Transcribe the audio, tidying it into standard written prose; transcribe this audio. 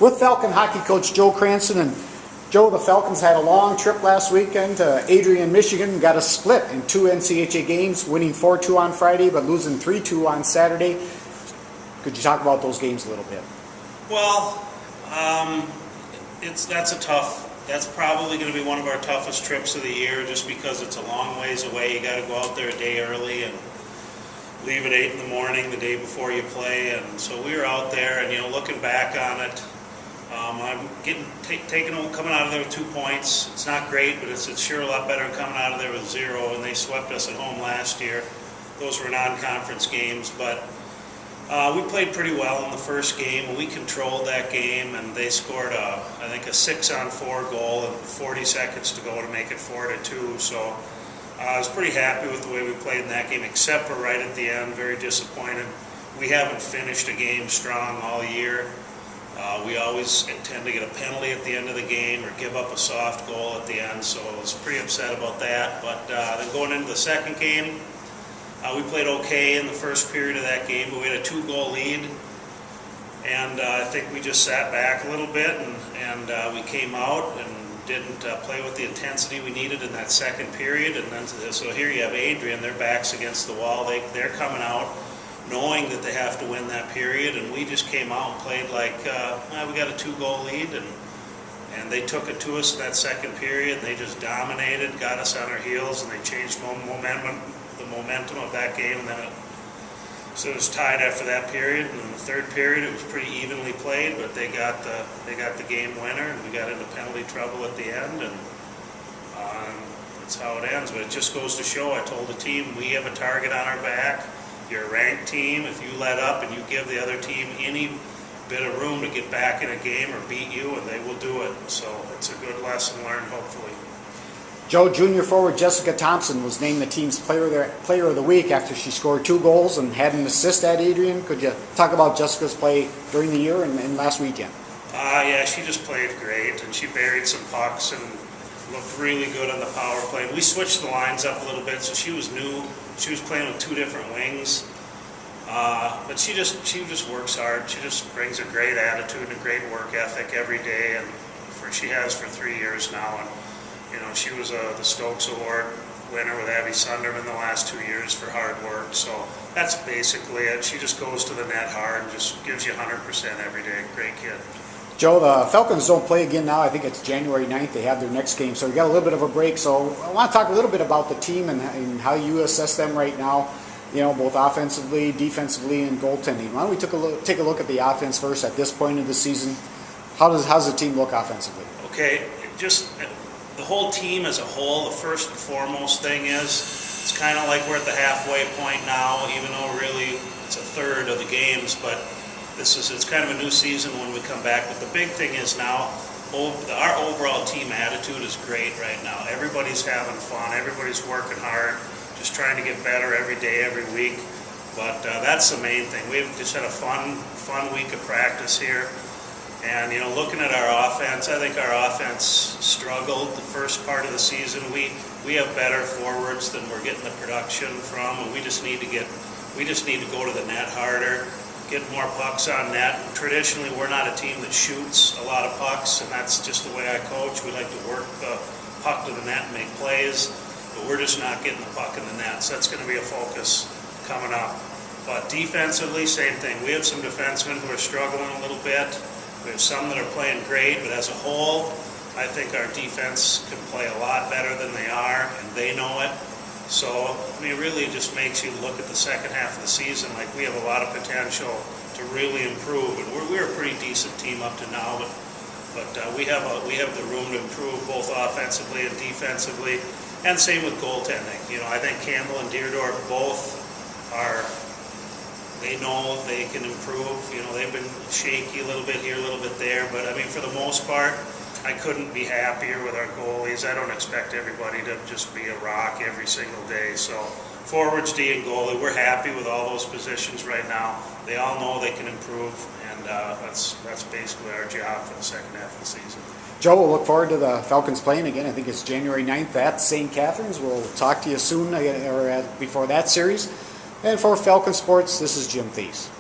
with Falcon hockey coach Joe Cranston. And Joe, the Falcons had a long trip last weekend to Adrian, Michigan, got a split in 2 NCHA games, winning 4-2 on Friday, but losing 3-2 on Saturday. Could you talk about those games a little bit? Well, that's probably going to be one of our toughest trips of the year, just because it's a long ways away. You got to go out there a day early and leave at 8 in the morning the day before you play. And so we were out there, and looking back on it, I'm coming out of there with 2 points. It's not great, but it's sure a lot better than coming out of there with 0. And they swept us at home last year. Those were non-conference games, but we played pretty well in the first game, and we controlled that game, and they scored, I think, a 6-on-4 goal and 40 seconds to go to make it 4-2. So I was pretty happy with the way we played in that game, except for right at the end. Very disappointed. We haven't finished a game strong all year. We always tend to get a penalty at the end of the game or give up a soft goal at the end, so I was pretty upset about that. But then going into the second game, we played okay in the first period of that game, but we had a 2-goal lead, and I think we just sat back a little bit, and we came out and didn't play with the intensity we needed in that second period. And then so here you have Adrian, their backs against the wall. They're coming out knowing that they have to win that period, and we just came out and played like we got a 2-goal lead, and they took it to us in that second period, and they just dominated, got us on our heels, and they changed the momentum of that game. And then so it was tied after that period, and in the third period it was pretty evenly played, but they got the game winner, and we got into penalty trouble at the end, and that's how it ends. But it just goes to show, I told the team, we have a target on our back. You're a ranked team. If you let up and you give the other team any bit of room to get back in a game or beat you, and they will do it. So it's a good lesson learned, hopefully. Joe, junior forward Jessica Thompson was named the team's player of the week after she scored 2 goals and had an assist at Adrian. Could you talk about Jessica's play during the year and last weekend? Yeah, she just played great, and she buried some pucks and looked really good on the power play. We switched the lines up a little bit, so she was new. She was playing with 2 different wings, but she just works hard. She just brings a great attitude and a great work ethic every day, and she has for 3 years now. And she was the Stokes Award winner with Abby Sunderman the last 2 years for hard work. So that's basically it. She just goes to the net hard and just gives you 100% every day. Great kid. Joe, the Falcons don't play again now. I think it's January 9th. They have their next game, so we got a little bit of a break. So I want to talk a little bit about the team and how you assess them right now, both offensively, defensively, and goaltending. Why don't we take a look at the offense first at this point of the season? How's the team look offensively? Okay, just the whole team as a whole, the first and foremost thing is it's kind of like we're at the halfway point now, even though really it's a third of the games, but it's kind of a new season when we come back. But the big thing is now our overall team attitude is great right now. Everybody's having fun. Everybody's working hard, just trying to get better every day, every week. But that's the main thing. We've just had a fun week of practice here. And looking at our offense, I think our offense struggled the first part of the season. We have better forwards than we're getting the production from, and we just need to go to the net harder, get more pucks on net. Traditionally, we're not a team that shoots a lot of pucks, and that's just the way I coach. We like to work the puck to the net and make plays, but we're just not getting the puck in the net. So that's going to be a focus coming up. But defensively, same thing. We have some defensemen who are struggling a little bit. We have some that are playing great, but as a whole, I think our defense can play a lot better than they are, and they know it. So, it really just makes you look at the second half of the season like we have a lot of potential to really improve. And we're a pretty decent team up to now, but we have the room to improve both offensively and defensively, and same with goaltending. I think Campbell and Deerdorf both they know they can improve. They've been shaky a little bit here, a little bit there, but for the most part, I couldn't be happier with our goalies. I don't expect everybody to just be a rock every single day. So forwards, D, and goalie, we're happy with all those positions right now. They all know they can improve, and that's basically our job for the second half of the season. Joe, we'll look forward to the Falcons playing again. I think it's January 9th at St. Catharines. We'll talk to you soon or before that series. And for Falcon Sports, this is Jim Thies.